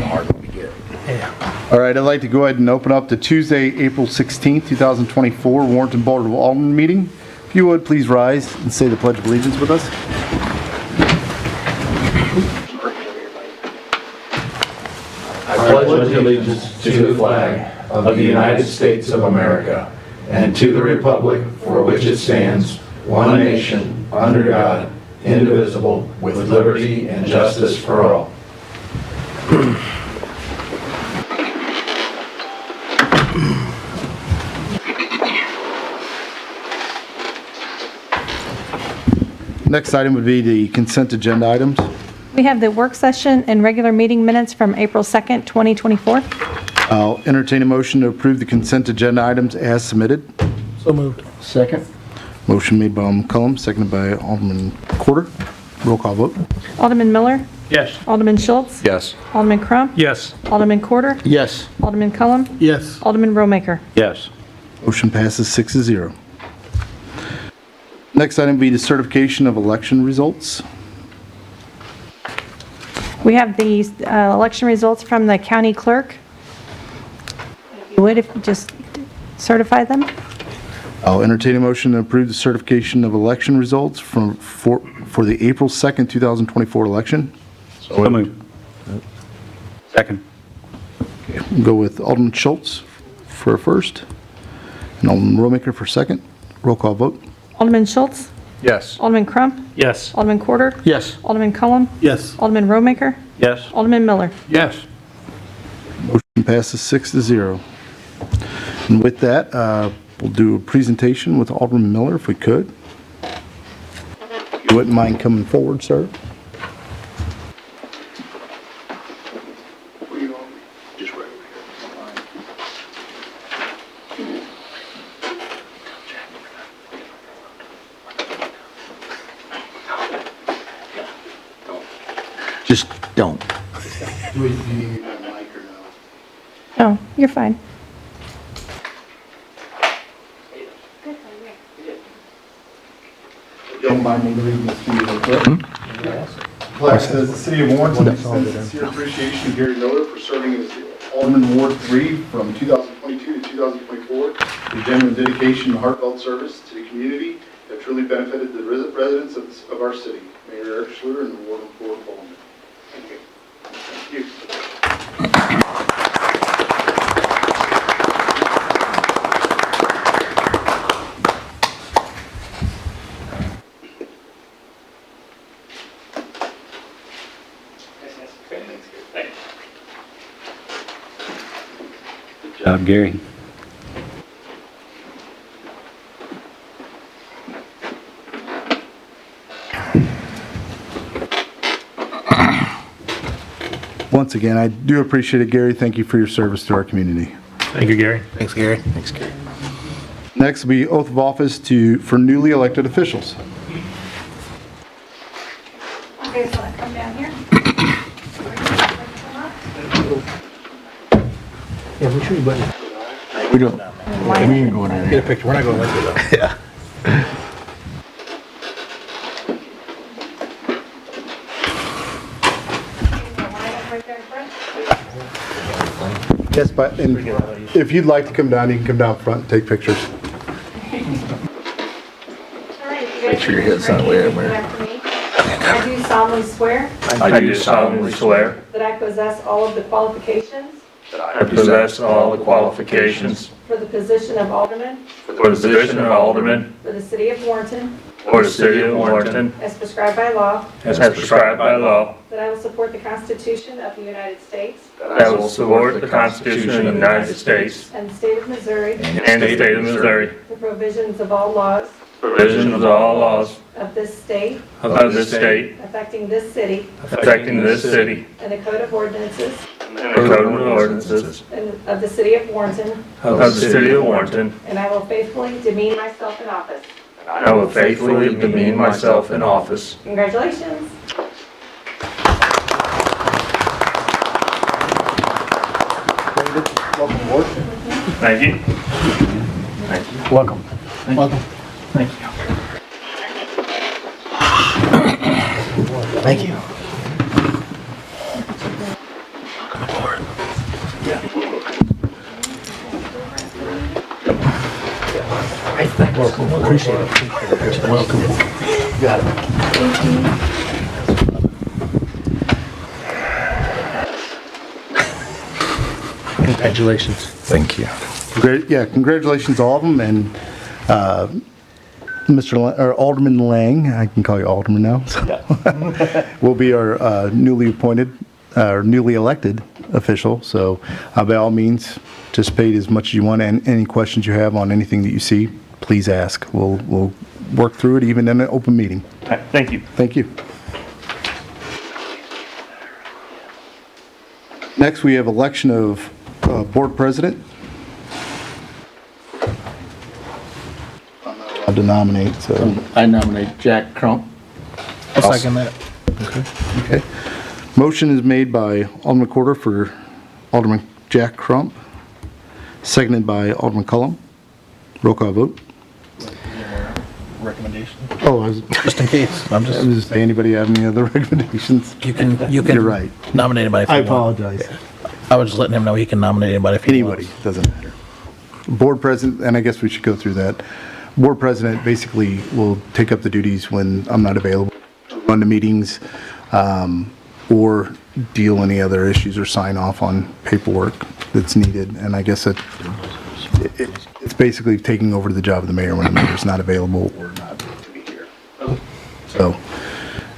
harder we get. All right, I'd like to go ahead and open up the Tuesday, April 16th, 2024 Warrenton Board of Alderman meeting. If you would, please rise and say the Pledge of Allegiance with us. I pledge allegiance to the flag of the United States of America and to the republic for which it stands, one nation, under God, indivisible, with liberty and justice for all. Next item would be the consent agenda items. We have the work session and regular meeting minutes from April 2nd, 2024. I'll entertain a motion to approve the consent agenda items as submitted. So moved. Second? Motion made by Alderman Cullum, seconded by Alderman Quarter. Roll call vote. Alderman Miller. Yes. Alderman Schultz. Yes. Alderman Crump. Yes. Alderman Quarter. Yes. Alderman Cullum. Yes. Alderman Romaker. Yes. Motion passes 6-0. Next item would be the certification of election results. We have the election results from the county clerk. If you would, if you just certify them. I'll entertain a motion to approve the certification of election results for the April 2nd, 2024 election. So moved. Second? We'll go with Alderman Schultz for first, and Alderman Romaker for second. Roll call vote. Alderman Schultz. Yes. Alderman Crump. Yes. Alderman Quarter. Yes. Alderman Cullum. Yes. Alderman Romaker. Yes. Alderman Miller. Yes. Motion passes 6-0. And with that, we'll do a presentation with Alderman Miller, if we could. If you wouldn't mind coming forward, sir. Just right over here. Just don't. Do you need my mic or no? Oh, you're fine. Don't mind me reading this to you real quick. Flag says, the City of Warrenton extends sincere appreciation to Gary Miller for serving as Alderman Ward 3 from 2022 to 2024. His genuine dedication and heartfelt service to the community have truly benefited the residents of our city. Mayor Eric Schluter and the Warden Board of Aldermen. Thank you. Thank you. Good job, Gary. Once again, I do appreciate it, Gary. Thank you for your service to our community. Thank you, Gary. Thanks, Gary. Thanks, Gary. Next will be oath of office for newly elected officials. Okay, so come down here. Yeah, we should, buddy. We don't. We ain't going in there. Get a picture. We're not going like that. Yeah. Yes, but if you'd like to come down, you can come down front and take pictures. Make sure your head's not way over there. I do solemnly swear I do solemnly swear that I possess all of the qualifications that I possess all the qualifications for the position of Alderman for the position of Alderman for the City of Warrenton for the City of Warrenton as prescribed by law, as prescribed by law, that I will support the Constitution of the United States that I will support the Constitution of the United States and the State of Missouri, and the State of Missouri, the provisions of all laws provisions of all laws of this state of this state affecting this city affecting this city, and the Code of Ordinances and the Code of Ordinances of the City of Warrenton, of the City of Warrenton, and I will faithfully demean myself in office. and I will faithfully demean myself in office. Congratulations. Welcome aboard. Thank you. Welcome. Welcome. Thank you. Thank you. Appreciate it. Welcome. Got it. Congratulations. Thank you. Great, yeah, congratulations to all of them, and or Alderman Lang, I can call you Alderman now, so, will be our newly appointed, or newly elected official, so by all means, participate as much as you want, and any questions you have on anything that you see, please ask. We'll work through it even in an open meeting. Thank you. Thank you. Next, we have election of board president. I'm not allowed to nominate, so. I nominate Jack Crump. I'll second that. Okay. Motion is made by Alderman Corder for Alderman Jack Crump, seconded by Alderman Cullum. Roll call vote. Recommendation? Oh, I was Just in case. I'm just, just saying, anybody have any other recommendations? you can You're right. nominate anybody if I you want. apologize. I was just letting him know he can nominate anybody if he Anybody, wants. doesn't matter. Board president, and I guess we should go through that. Board president basically will take up the duties when I'm not available, to run the meetings, or deal any other issues or sign off on paperwork that's needed. And I guess it's basically taking over the job of the mayor when the mayor's not available or not to be here. So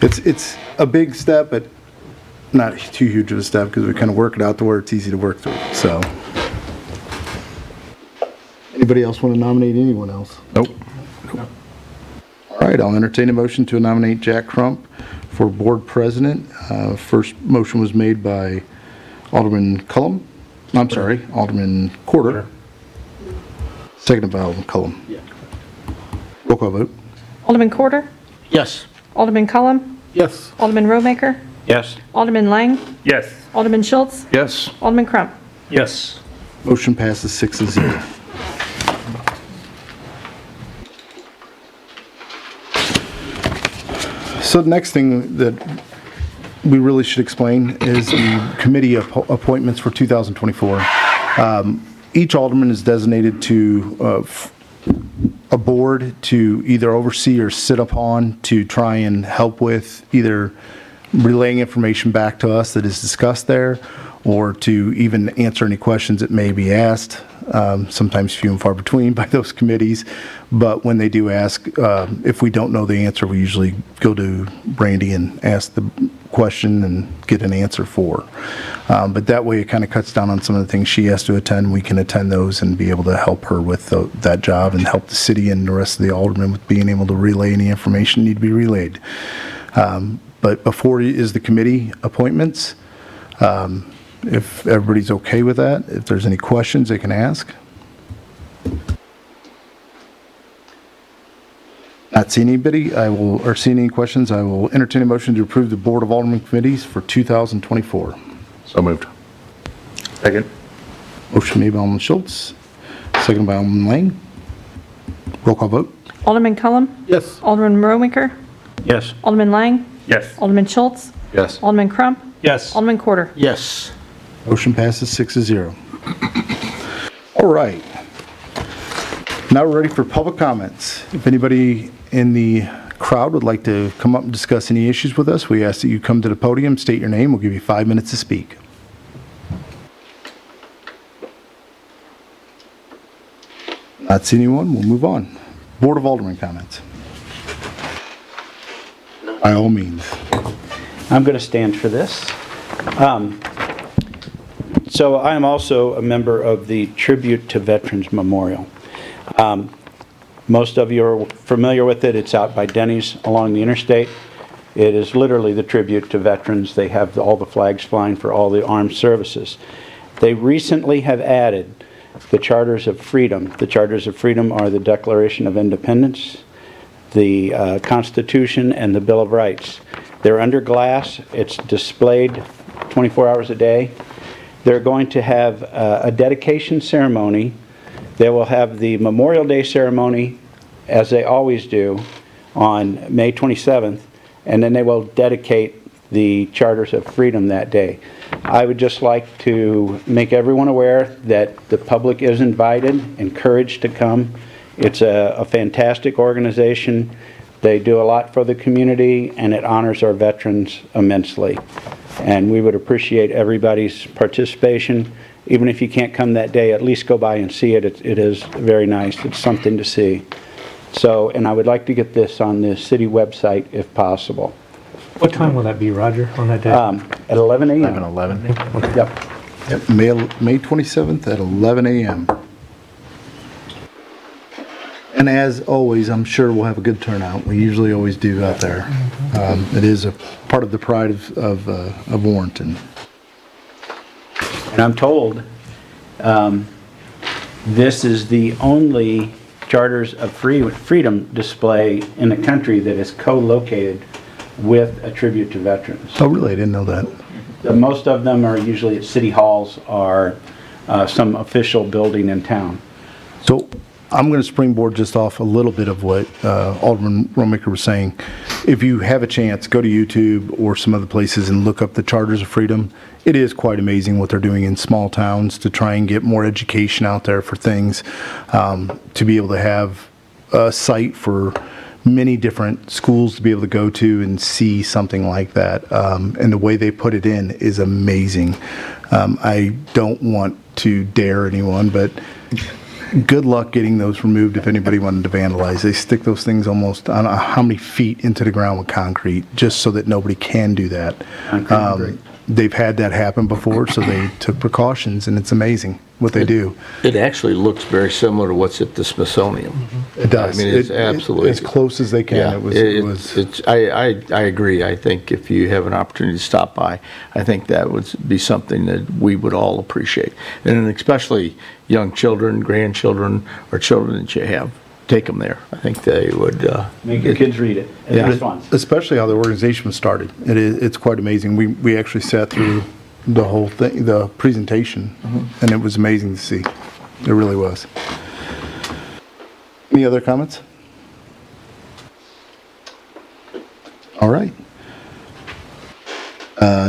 it's a big step, but not too huge of a step because we kind of work it out to where it's easy to work through. So anybody else want to nominate anyone else? Nope. All right, I'll entertain a motion to nominate Jack Crump for board president. First motion was made by Alderman Cullum. I'm sorry, Alderman Corder. Seconded by Alderman Cullum. Yeah. Roll call vote. Alderman Corder? Yes. Alderman Cullum? Yes. Alderman Romaker? Yes. Alderman Lang? Yes. Alderman Schultz? Yes. Alderman Crump? Yes. Motion passes 6-0. So the next thing that we really should explain is the committee appointments for 2024. Each alderman is designated to a board to either oversee or sit upon to try and help with either relaying information back to us that is discussed there, or to even answer any questions that may be asked, sometimes few and far between by those committees. But when they do ask, if we don't know the answer, we usually go to Brandy and ask the question and get an answer for. But that way it kind of cuts down on some of the things she has to attend. We can attend those and be able to help her with that job and help the city and the rest of the aldermen with being able to relay any information need to be relayed. But before is the committee appointments. If everybody's okay with that, if there's any questions they can ask. Not seeing anybody, or seeing any questions, I will entertain a motion to approve the Board of Alderman committees for 2024. So moved. Second. Motion made by Alderman Schultz, seconded by Alderman Lang. Roll call vote. Alderman Cullum? Yes. Alderman Romaker? Yes. Alderman Lang? Yes. Alderman Schultz? Yes. Alderman Crump? Yes. Alderman Corder? Yes. Motion passes 6-0. All right. Now we're ready for public comments. If anybody in the crowd would like to come up and discuss any issues with us, we ask that you come to the podium, state your name. We'll give you 5 minutes to speak. Not seeing anyone, we'll move on. Board of Alderman comments. By all means. I'm going to stand for this. So I am also a member of the Tribute to Veterans Memorial. Most of you are familiar with it. It's out by Denny's along the interstate. It is literally the tribute to veterans. They have all the flags flying for all the armed services. They recently have added the Charters of Freedom. The Charters of Freedom are the Declaration of Independence, the Constitution, and the Bill of Rights. They're under glass. It's displayed 24 hours a day. They're going to have a dedication ceremony. They will have the Memorial Day ceremony, as they always do, on May 27th, and then they will dedicate the Charters of Freedom that day. I would just like to make everyone aware that the public is invited, encouraged to come It's a fantastic organization. They do a lot for the community, and it honors our veterans immensely. And we would appreciate everybody's participation. Even if you can't come that day, at least go by and see it. It is very nice. It's something to see. So, and I would like to get this on the city website if possible. What time will that be, Roger, on that day? At 11 a.m. 11. Yep. Yep, May 27th at 11 a.m. And as always, I'm sure we'll have a good turnout. We usually always do out there. It is a part of the pride of Warrenton. And I'm told this is the only Charters of Freedom display in the country that is co-located with a tribute to veterans. Oh, really? I didn't know that. Most of them are usually at city halls or some official building in town. So I'm going to springboard just off a little bit of what Alderman Romaker was saying. If you have a chance, go to YouTube or some other places and look up the Charters of Freedom. It is quite amazing what they're doing in small towns to try and get more education out there for things, to be able to have a site for many different schools to be able to go to and see something like that. And the way they put it in is amazing. I don't want to dare anyone, but good luck getting those removed if anybody wanted to vandalize. They stick those things almost, I don't know how many feet into the ground with concrete, just so that nobody can do that. They've had that happen before, so they took precautions, and it's amazing what they do. It actually looks very similar to what's at the Smithsonian. It does. I mean, it's absolutely. As close as they can. I agree. I think if you have an opportunity to stop by, I think that would be something that we would all appreciate. And especially young children, grandchildren, or children that you have, take them there. I think they would. Make your kids read it. It's fun. Especially how the organization was started. It's quite amazing. We actually sat through the whole thing, the presentation, and it was amazing to see. It really was. Any other comments? All right.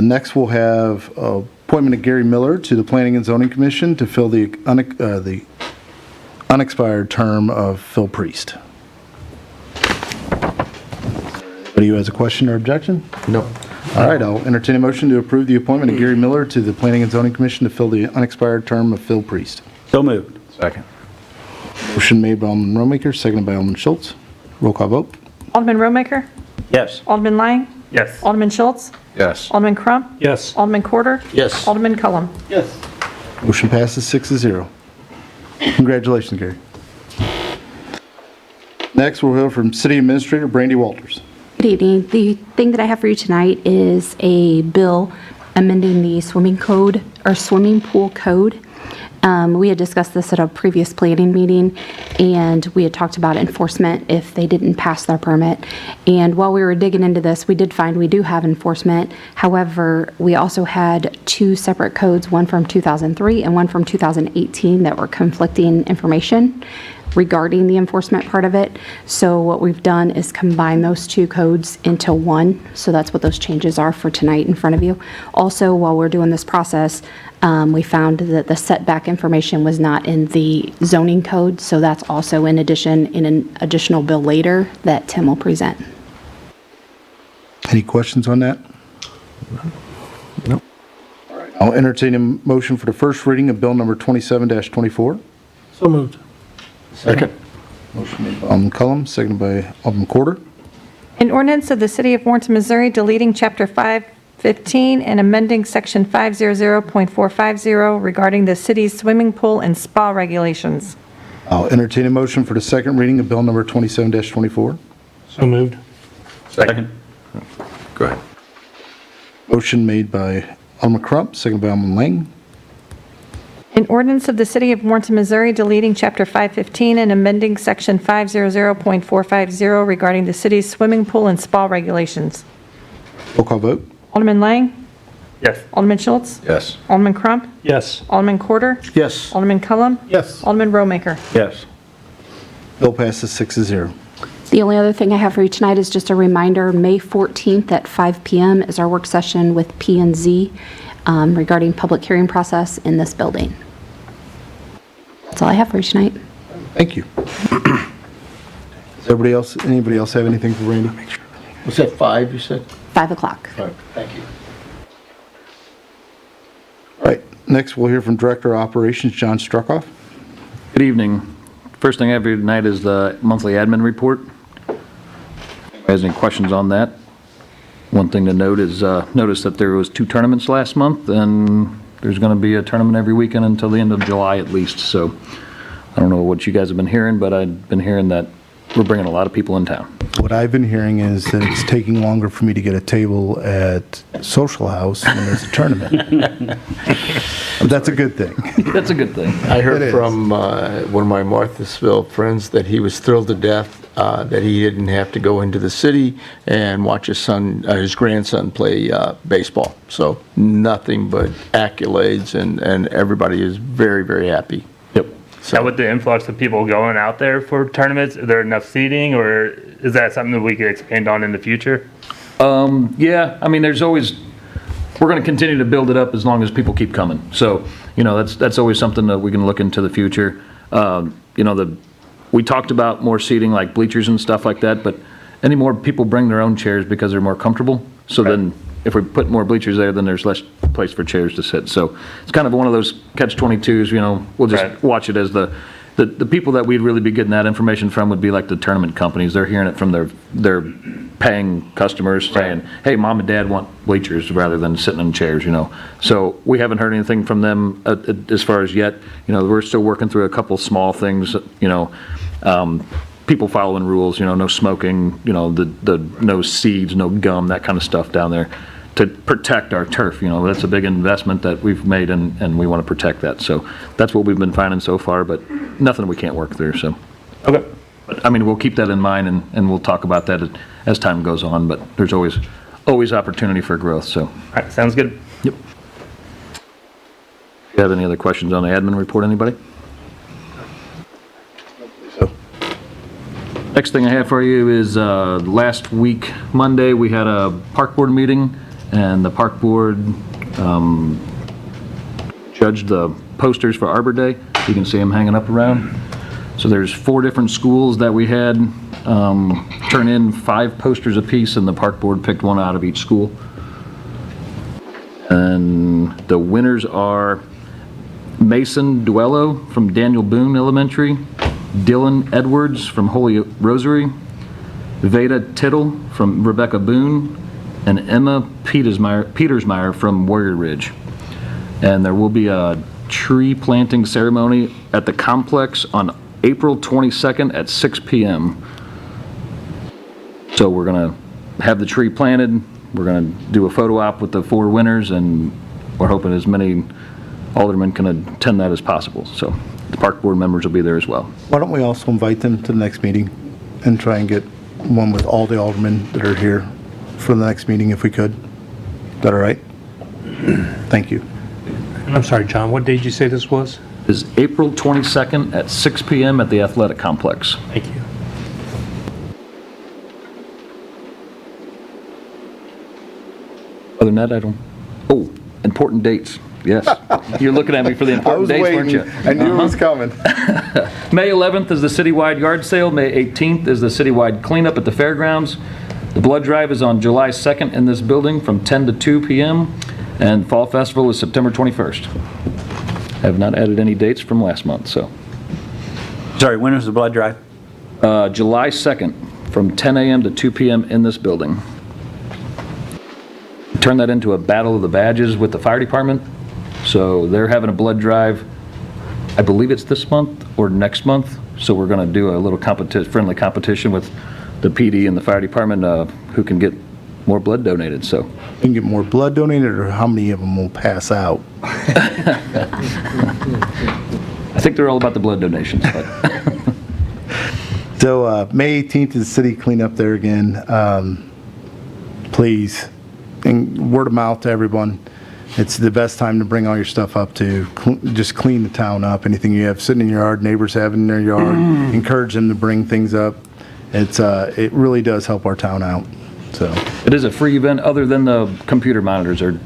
Next, we'll have appointment of Gary Miller to the Planning and Zoning Commission to fill the unexpired term of Phil Priest. Anybody who has a question or objection? No. All right, I'll entertain a motion to approve the appointment of Gary Miller to the Planning and Zoning Commission to fill the unexpired term of Phil Priest. So moved. Second. Motion made by Alderman Romaker, seconded by Alderman Schultz. Roll call vote. Alderman Romaker? Yes. Alderman Lang? Yes. Alderman Schultz? Yes. Alderman Crump? Yes. Alderman Corder? Yes. Alderman Cullum? Yes. Motion passes 6-0. Congratulations, Gary. Next, we'll hear from City Administrator Brandy Walters. Good evening. The thing that I have for you tonight is a bill amending the swimming code, or swimming pool code. We had discussed this at a previous planning meeting, and we had talked about enforcement if they didn't pass their permit. And while we were digging into this, we did find we do have enforcement. However, we also had two separate codes, one from 2003 and one from 2018, that were conflicting information regarding the enforcement part of it. So what we've done is combine those two codes into one. So that's what those changes are for tonight in front of you. Also, while we're doing this process, we found that the setback information was not in the zoning code. So that's also in addition, in an additional bill later that Tim will present. Any questions on that? No. All right. I'll entertain a motion for the first reading of Bill number 27-24. So moved. Second. Motion made by Alderman Cullum, seconded by Alderman Corder. An ordinance of the City of Warrenton, Missouri, deleting Chapter 515 and amending Section 500.450 regarding the city's swimming pool and spa regulations. I'll entertain a motion for the second reading of Bill number 27-24. So moved. Second. Go ahead. Motion made by Alderman Crump, seconded by Alderman Lang. An ordinance of the City of Warrenton, Missouri, deleting Chapter 515 and amending Section 500.450 regarding the city's swimming pool and spa regulations. Roll call vote. Alderman Lang? Yes. Alderman Schultz? Yes. Alderman Crump? Yes. Alderman Corder? Yes. Alderman Cullum? Yes. Alderman Romaker? Yes. Bill passes 6-0. The only other thing I have for you tonight is just a reminder, May 14th at 5 p.m. is our work session with P&Z regarding public hearing process in this building. That's all I have for you tonight. Thank you. Does anybody else have anything for Randy? Was that 5, you said? 5 o'clock. Thank you. All right, next we'll hear from Director of Operations, John Struckoff. Good evening. First thing I have here tonight is the monthly admin report. If anybody has any questions on that? One thing to note is, notice that there was 2 tournaments last month, and there's going to be a tournament every weekend until the end of July at least. So I don't know what you guys have been hearing, but I've been hearing that we're bringing a lot of people in town. What I've been hearing is that it's taking longer for me to get a table at Social House when there's a tournament. But that's a good thing. That's a good thing. I It heard is. from one of my Marthasville friends that he was thrilled to death that he didn't have to go into the city and watch his grandson play baseball. So nothing but accolades, and everybody is very, very happy. Yep. Now, with the influx of people going out there for tournaments, is there enough seating, or is that something that we could expand on in the future? Yeah, I mean, we're going to continue to build it up as long as people keep coming. So, that's always something that we can look into the future. We talked about more seating, like bleachers and stuff like that, but any more people bring their own chairs because they're more comfortable. So then if we put more bleachers there, then there's less place for chairs to sit. So it's kind of one of those catch-22s, we'll just watch it as the people that we'd really be getting that information from would be like the tournament companies. They're hearing it from their paying customers saying, hey, mom and dad want bleachers rather than sitting in chairs, So we haven't heard anything from them as far as yet. We're still working through a couple small things, people following rules, no smoking, the no seeds, no gum, that kind of stuff down there to protect our turf. That's a big investment that we've made, and we want to protect that. So that's what we've been finding so far, but nothing we can't work through. So, Okay. but we'll keep that in mind, and we'll talk about that as time goes on. But there's always opportunity for growth. So, All right, sounds good. yep. If you have any other questions on the admin report, anybody? Next thing I have for you is last week, Monday, we had a park board meeting, and the park board judged the posters for Arbor Day. You can see them hanging up around. So there's 4 different schools that we had turn in 5 posters apiece, and the park board picked one out of each school. And the winners are Mason Duello from Daniel Boone Elementary, Dylan Edwards from Holy Rosary, Veda Tittle from Rebecca Boone, and Emma Petersmeyer from Warrior Ridge. And there will be a tree planting ceremony at the complex on April 22nd at 6 p.m. So we're going to have the tree planted. We're going to do a photo op with the 4 winners, and we're hoping as many aldermen can attend that as possible. So the park board members will be there as well. Why don't we also invite them to the next meeting and try and get one with all the aldermen that are here for the next meeting if we could? Is that all right? Thank you. I'm sorry, John, what day did you say this was? Is April 22nd at 6 p.m. at the athletic complex. Thank you. Other than that, important dates. Yes. You're looking at me for the important dates, weren't you? I knew it was coming. May 11th is the citywide yard sale. May 18th is the citywide cleanup at the fairgrounds. The blood drive is on July 2nd in this building from 10 to 2 p.m. And Fall Festival is September 21st. I have not added any dates from last month, so. Sorry, when is the blood drive? July 2nd from 10 a.m. to 2 p.m. in this building. Turn that into a battle of the badges with the fire department. So they're having a blood drive, I believe it's this month or next month. So we're going to do a little friendly competition with the PD and the fire department who can get more blood donated. So We can get more blood donated, or how many of them will pass out? I think they're all about the blood donations. But So May 18th is city cleanup there again. Please, and word of mouth to everyone. It's the best time to bring all your stuff up to just clean the town up. Anything you have sitting in your yard, neighbors have in their yard, encourage them to bring things up. It really does help our town out. So it is a free event other than the computer monitors are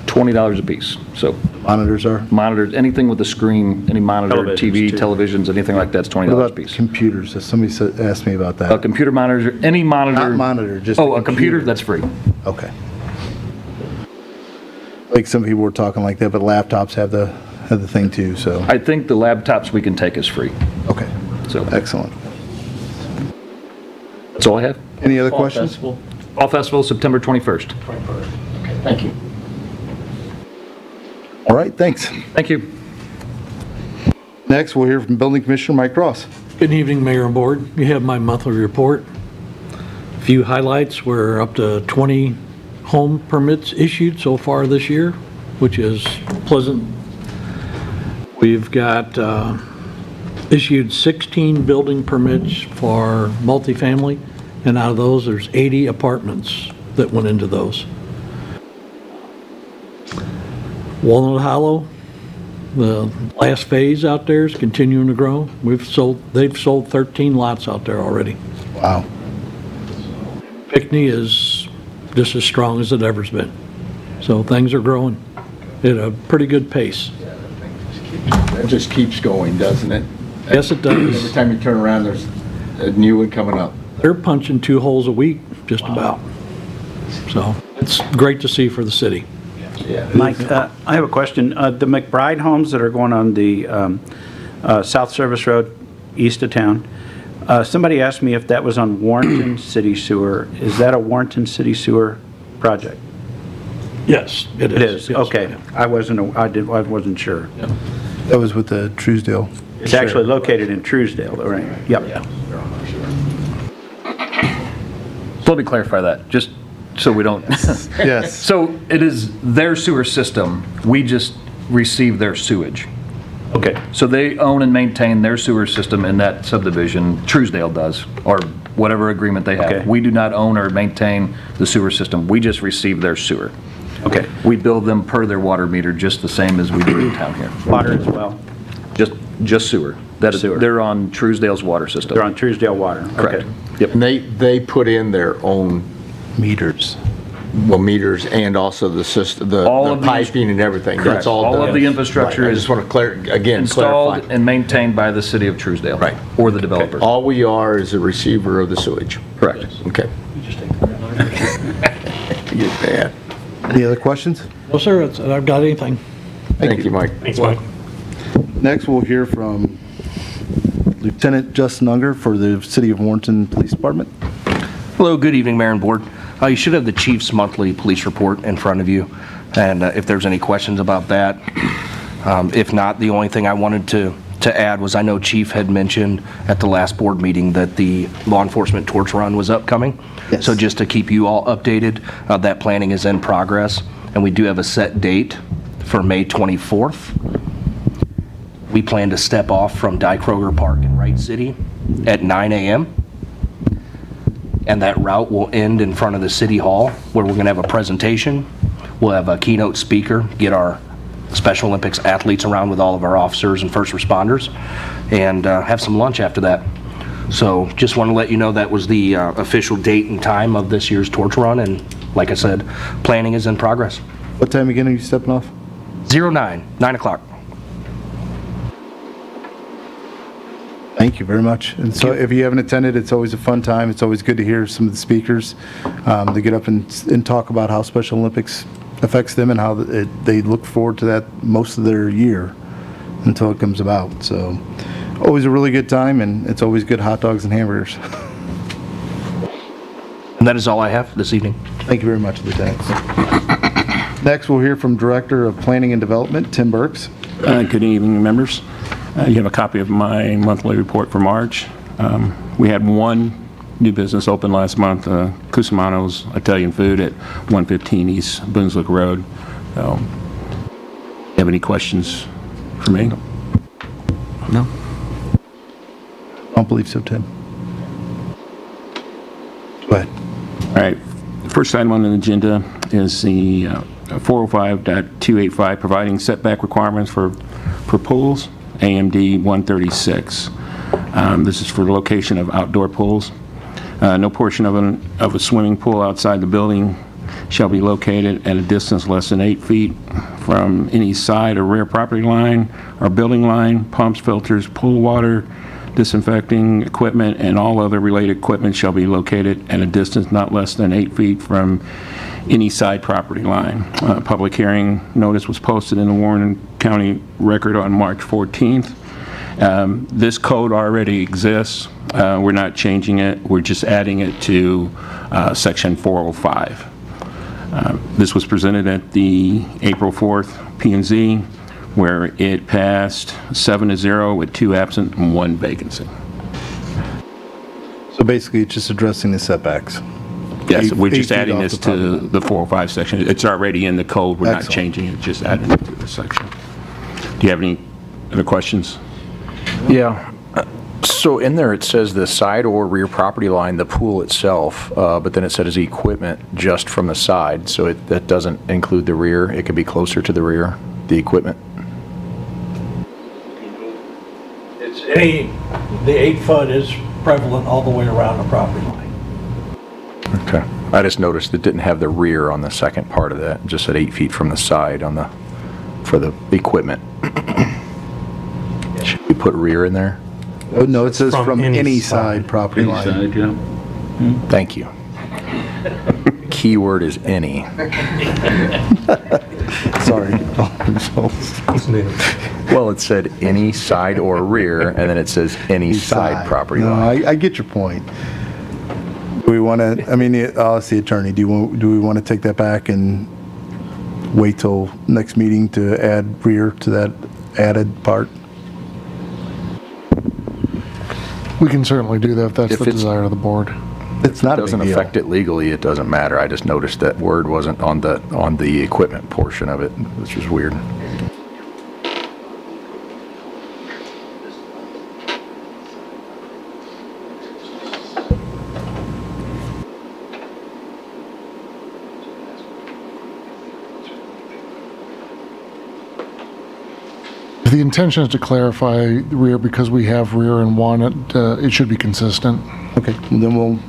$20 a piece. So Monitors are? monitors, anything with a screen, any monitor, Televisions, TV, too. televisions, anything like that's $20 What a about piece. computers? Somebody asked me about that. Computer monitors, any monitor. Not monitor, just Oh, a a computer, computer. that's free. Okay. Like some people were talking like that, but laptops have the thing too, so, I think the laptops we can take is free. okay, So excellent. that's all I have. Any other questions? Fall Festival, September 21st. Thank you. All right, thanks. Thank you. Next, we'll hear from Building Commissioner Mike Ross. Good evening, Mayor and Board. You have my monthly report. A few highlights, we're up to 20 home permits issued so far this year, which is pleasant. We've got issued 16 building permits for multifamily, and out of those, there's 80 apartments that went into those. Walnut Hollow, the last phase out there is continuing to grow. They've sold 13 lots out there already. Wow. Pinckney is just as strong as it ever's been. So things are growing at a pretty good pace. It just keeps going, doesn't it? Yes, it Every does. time you turn around, there's a new one coming up. They're punching 2 holes a week, just about. So it's great to see for the city. Mike, I have a question. The McBride homes that are going on the South Service Road, east of town, somebody asked me if that was on Warrenton City Sewer. Is that a Warrenton City Sewer project? Yes, it is. It is, Yes. okay. I wasn't sure. That was with the Truesdale. It's actually located in Truesdale, though, right? Yep. So let me clarify that, just so we don't. Yes. So it is their sewer system, we just receive their sewage. Okay. So they own and maintain their sewer system in that subdivision, Truesdale does, or whatever agreement they have. Okay. We do not own or maintain the sewer system, we just receive their sewer. Okay. We bill them per their water meter, just the same as we do in town here. Water as well? Just sewer. That is, Sewer. they're on Truesdale's water system. They're on Truesdale Water? Correct. Okay. Yep. And they put in their own, Meters. well, meters and also the system, the All of the- piping and everything. Correct. That's all All done. of the infrastructure Right. I is just want to clarify. Installed and maintained by the city of Truesdale. Right. Or the developer. All we are is a receiver of the sewage. Correct. Okay. You're bad. Any other questions? No, sir, I've got anything. Thank you, Mike. Thanks, Mike. Next, we'll hear from Lieutenant Justin Unger for the City of Warrenton Police Department. Hello, good evening, Mayor and Board. You should have the chief's monthly police report in front of you, and if there's any questions about that. If not, the only thing I wanted to add was I know Chief had mentioned at the last board meeting that the law enforcement torch run was upcoming. Yes. So just to keep you all updated, that planning is in progress, and we do have a set date for May 24th. We plan to step off from Di Kroger Park in Wright City at 9 a.m. And that route will end in front of the City Hall, where we're going to have a presentation. We'll have a keynote speaker, get our Special Olympics athletes around with all of our officers and first responders, and have some lunch after that. So just want to let you know that was the official date and time of this year's torch run, and like I said, planning is in progress. What time again are you stepping off? 9 o'clock. Thank you very much. And so if you haven't attended, it's always a fun time. It's always good to hear some of the speakers. They get up and talk about how Special Olympics affects them and how they look forward to that most of their year until it comes about. So always a really good time, and it's always good hot dogs and hamburgers. And that is all I have this evening. Thank you very much, Lieutenant. Next, we'll hear from Director of Planning and Development, Tim Burks. Good evening, members. You have a copy of my monthly report for March. We had one new business open last month, Cusimano's Italian Food at 115 East Boonswick Road. You have any questions for me? No. I don't believe so, Tim. Go ahead. All right. The first item on the agenda is the 405.285, providing setback requirements for pools, AMD 136. This is for the location of outdoor pools. No portion of a swimming pool outside the building shall be located at a distance less than 8 feet from any side or rear property line or building line. Pumps, filters, pool water, disinfecting equipment, and all other related equipment shall be located at a distance not less than 8 feet from any side property line. Public hearing notice was posted in the Warren County Record on March 14th. This code already exists. We're not changing it. We're just adding it to Section 405. This was presented at the April 4th P&Z, where it passed 7-0 with 2 absent and 1 vacancy. So basically, it's just addressing the setbacks. Yes, we're just 8 feet adding off this the property to line. the 405 section. It's already in the code. We're not Excellent. changing it, just adding it to the section. Do you have any other questions? Yeah. So in there, it says the side or rear property line, the pool itself, but then it says equipment just from the side, so that doesn't include the rear. It could be closer to the rear, the equipment. It's the 8 foot is prevalent all the way around the property line. Okay. I just noticed it didn't have the rear on the second part of that. It just said 8 feet from the side for the equipment. Should we put rear in there? Oh, no, it says from any side property line. Thank you. Keyword is any. Sorry. Well, it said any side or rear, and then it says any side property No, line. I get your point. Do we want to, I mean, I'll ask the attorney, do we want to take that back and wait till next meeting to add rear to that added part? We can certainly do that if that's If the it's- desire of the board. It's not a Doesn't big deal. affect it legally, it doesn't matter. I just noticed that word wasn't on the equipment portion of it, which is weird. If the intention is to clarify rear because we have rear in one, it should be consistent. Okay, then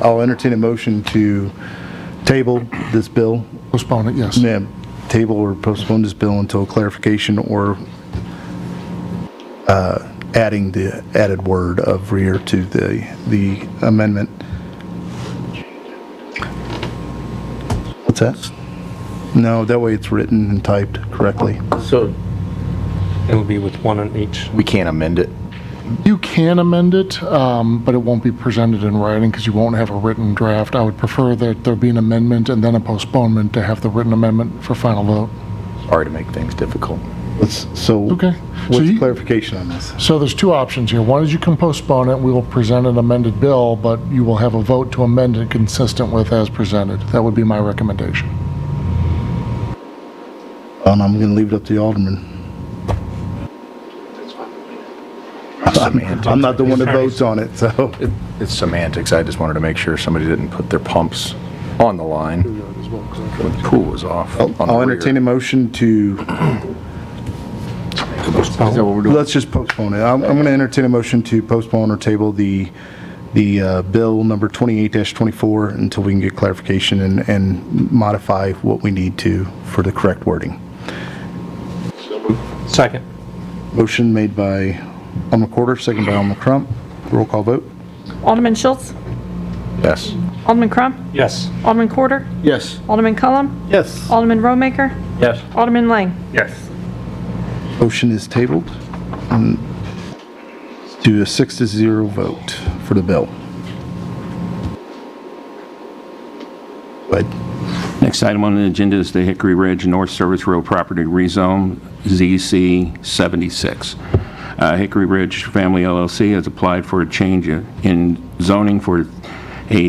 I'll entertain a motion to table this bill. Postpone it, yes. Yeah, table or postpone this bill until clarification or adding the added word of rear to the amendment. What's that? No, that way it's written and typed correctly. So It would be with one on each. We can't amend it. You can amend it, but it won't be presented in writing because you won't have a written draft. I would prefer that there be an amendment and then a postponement to have the written amendment for final vote. Sorry to make things difficult. Okay. What's clarification on this? So there's 2 options here. One is you can postpone it, we will present an amended bill, but you will have a vote to amend it consistent with as presented. That would be my recommendation. And I'm going to leave it up to the alderman. I'm not the one that votes on it, so. It's semantics. I just wanted to make sure somebody didn't put their pumps on the line when the pool was off. on the I'll rear. entertain a motion to, let's just postpone it. I'm going to entertain a motion to postpone or table the bill number 28-24 until we can get clarification and modify what we need to for the correct wording. Second. Motion made by Alderman Corder, second by Alderman Crump. Roll call vote. Alderman Schultz? Yes. Alderman Crump? Yes. Alderman Corder? Yes. Alderman Cullum? Yes. Alderman Romaker? Yes. Alderman Lang? Yes. Motion is tabled and to a 6-0 vote for the bill. Go ahead. Next item on the agenda is the Hickory Ridge North Service Road property rezone, ZC 76. Hickory Ridge Family LLC has applied for a change in zoning for a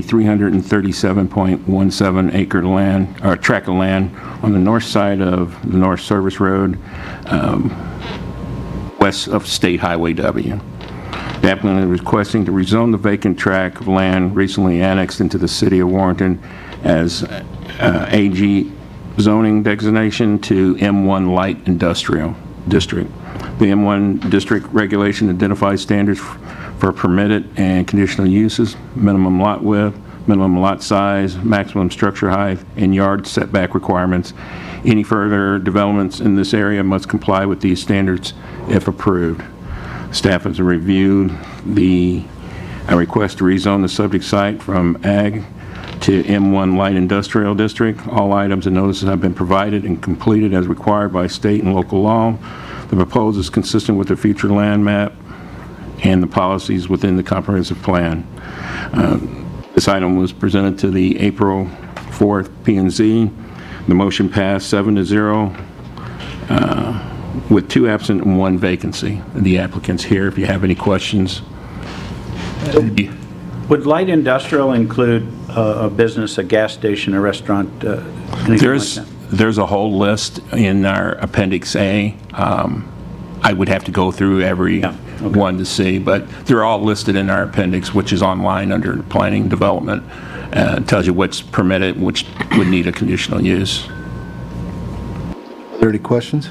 337.17 acre land, or tract of land on the north side of the North Service Road, west of State Highway W. The applicant is requesting to rezone the vacant tract of land recently annexed into the city of Warrenton as AG zoning designation to M1 Light Industrial District. The M1 district regulation identifies standards for permitted and conditional uses, minimum lot width, minimum lot size, maximum structure height, and yard setback requirements. Any further developments in this area must comply with these standards if approved. Staff has reviewed the request to rezone the subject site from Ag to M1 Light Industrial District. All items and notices have been provided and completed as required by state and local law. The proposal is consistent with the future land map and the policies within the comprehensive plan. This item was presented to the April 4th P&Z. The motion passed 7-0 with 2 absent and 1 vacancy. The applicant's here if you have any questions. Would light industrial include a business, a gas station, a restaurant, anything like that? There's a whole list in our Appendix A. I would have to go through every one to see, but they're all listed in our appendix, which is online under planning development. It tells you what's permitted, which would need a conditional use. Are there any questions?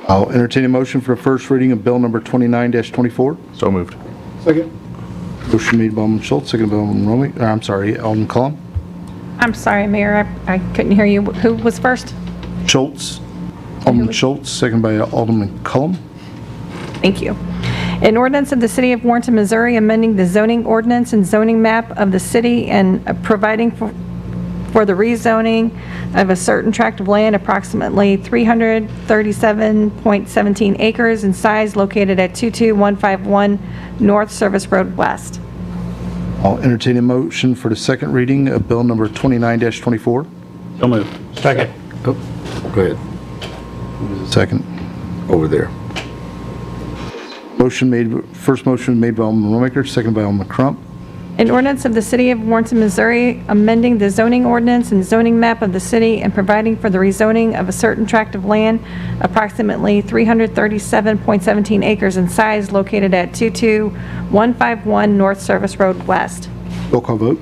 I'll entertain a motion for a first reading of Bill number 29-24. So moved. Second. Motion made by Alderman Schultz, second by Alderman Romy, I'm sorry, Alderman Cullum. I'm sorry, Mayor, I couldn't hear you. Who was first? Schultz. Alderman Schultz, second by Alderman Cullum. Thank you. An ordinance of the City of Warrenton, Missouri, amending the zoning ordinance and zoning map of the city and providing for the rezoning of a certain tract of land, approximately 337.17 acres in size, located at 22151 North Service Road West. I'll entertain a motion for the second reading of Bill number 29-24. So moved. Second. Go ahead. Second. Over there. First motion made by Alderman Romaker, second by Alderman Crump. An ordinance of the City of Warrenton, Missouri, amending the zoning ordinance and zoning map of the city and providing for the rezoning of a certain tract of land, approximately 337.17 acres in size, located at 22151 North Service Road West. Roll call vote.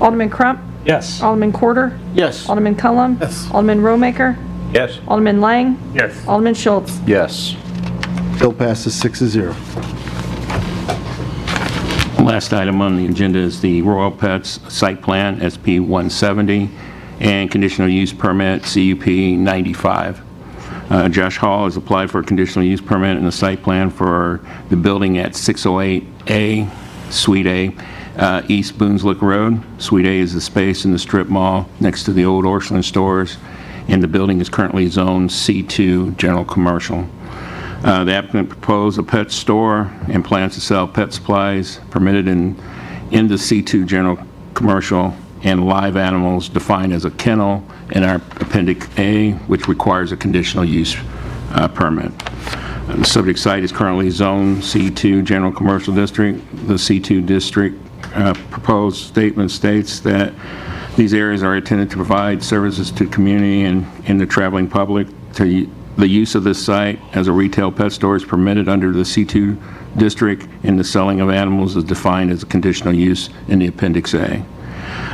Alderman Crump. Yes. Alderman Corder. Yes. Alderman Cullum. Yes. Alderman Romaker. Yes. Alderman Lang. Yes. Alderman Schultz. Yes. Bill passes 6-0. Last item on the agenda is the Royal Pets Site Plan, SP 170, and Conditional Use Permit, CUP 95. Josh Hall has applied for a conditional use permit in the site plan for the building at 608A, Suite A, East Boonslick Road. Suite A is the space in the strip mall next to the old Orscheln stores, and the building is currently zoned C2 General Commercial. The applicant proposed a pet store and plans to sell pet supplies permitted in the C2 General Commercial and live animals defined as a kennel in our Appendix A, which requires a conditional use permit. The subject site is currently zoned C2 General Commercial District. The C2 district proposed statement states that these areas are intended to provide services to community and the traveling public. The use of this site as a retail pet store is permitted under the C2 district, and the selling of animals is defined as a conditional use in the Appendix A.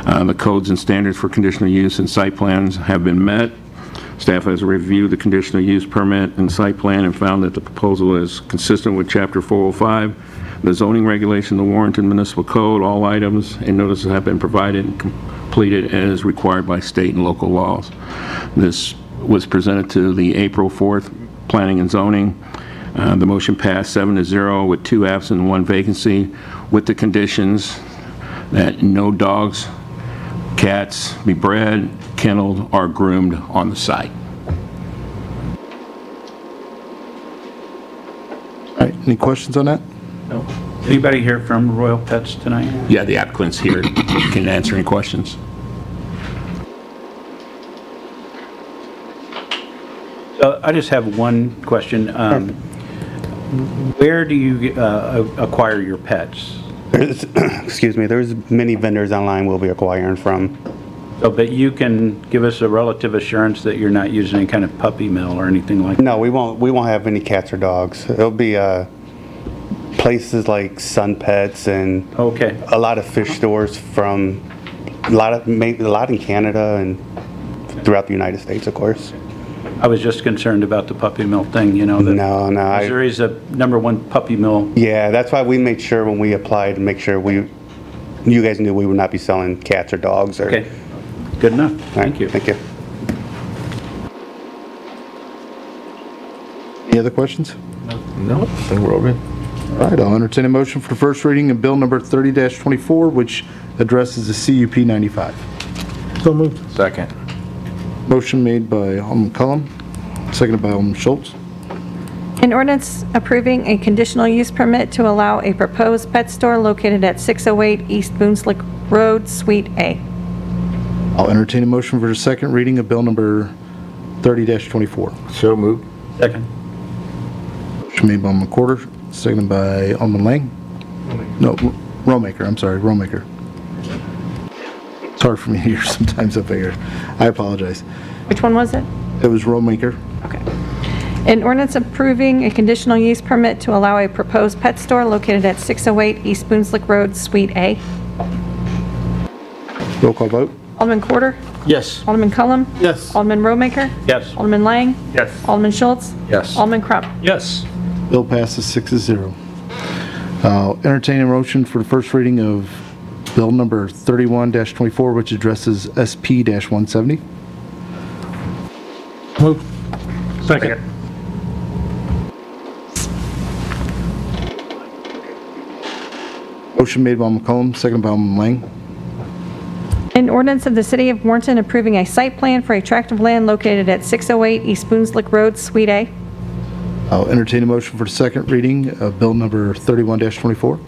The codes and standards for conditional use and site plans have been met. Staff has reviewed the conditional use permit and site plan and found that the proposal is consistent with Chapter 405, the zoning regulation of the Warrenton Municipal Code. All items and notices have been provided and completed as required by state and local laws. This was presented to the April 4th Planning and Zoning. The motion passed 7-0 with 2 absent and 1 vacancy, with the conditions that no dogs, cats be bred, kenneled, or groomed on the site. All right, any questions on that? No. Anybody here from Royal Pets tonight? Yeah, the applicant's here, can answer any questions. So I just have one question. Where do you acquire your pets? Excuse me, there's many vendors online we'll be acquiring from. So, but you can give us a relative assurance that you're not using any kind of puppy mill or anything like that? No, we won't have any cats or dogs. It'll be places like Sun Pets and okay, a lot of fish stores from a lot in Canada and throughout the United States, of course. I was just concerned about the puppy mill thing, you know. that No, no, Missouri's the #1 puppy mill. Yeah, that's why we made sure when we applied to make sure you guys knew we would not be selling cats or dogs or. Okay, good enough. All right, Thank you. Thank you. Any other questions? No, I think we're all good. All right, I'll entertain a motion for first reading of bill number 30-24, which addresses the CUP 95. So moved. Second. Motion made by Alderman Cullum, seconded by Alderman Schultz. An ordinance approving a conditional use permit to allow a proposed pet store located at 608 East Boonslick Road, Suite A. I'll entertain a motion for the second reading of bill number 30-24. So moved. Second. Motion made by Alderman Quarter, seconded by Alderman Lang. No, Romaker, I'm sorry, Romaker. It's hard for me to hear sometimes up here. I apologize. Which one was it? It was Romaker. Okay. An ordinance approving a conditional use permit to allow a proposed pet store located at 608 East Boonslick Road, Suite A. Roll call vote. Alderman Quarter? Yes. Alderman Cullum? Yes. Alderman Romaker? Yes. Alderman Lang? Yes. Alderman Schultz? Yes. Alderman Crump? Yes. Bill passes 6-0. I'll entertain a motion for the first reading of bill number 31-24, which addresses SP-170. Move. Second. Motion made by Alderman Cullum, seconded by Alderman Lang. An ordinance of the City of Warrenton approving a site plan for a tract of land located at 608 East Boonslick Road, Suite A. I'll entertain a motion for the second reading of bill number 31-24.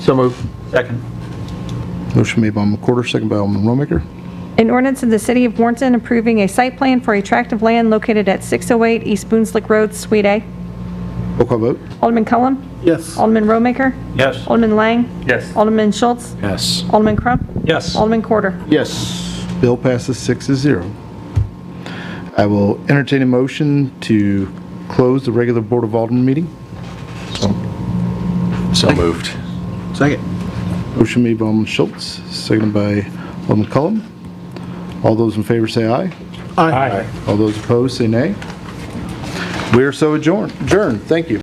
So moved. Second. Motion made by Alderman Quarter, seconded by Alderman Romaker. An ordinance of the City of Warrenton approving a site plan for a tract of land located at 608 East Boonslick Road, Suite A. Roll call vote. Alderman Cullum? Yes. Alderman Romaker? Yes. Alderman Lang? Yes. Alderman Schultz? Yes. Alderman Crump? Yes. Alderman Quarter? Yes. Bill passes 6-0. I will entertain a motion to close the regular Board of Alderman meeting. So moved. Second. Motion made by Alderman Schultz, seconded by Alderman Cullum. All those in favor say aye. Aye. All those opposed say nay. We are so adjourned. Thank you.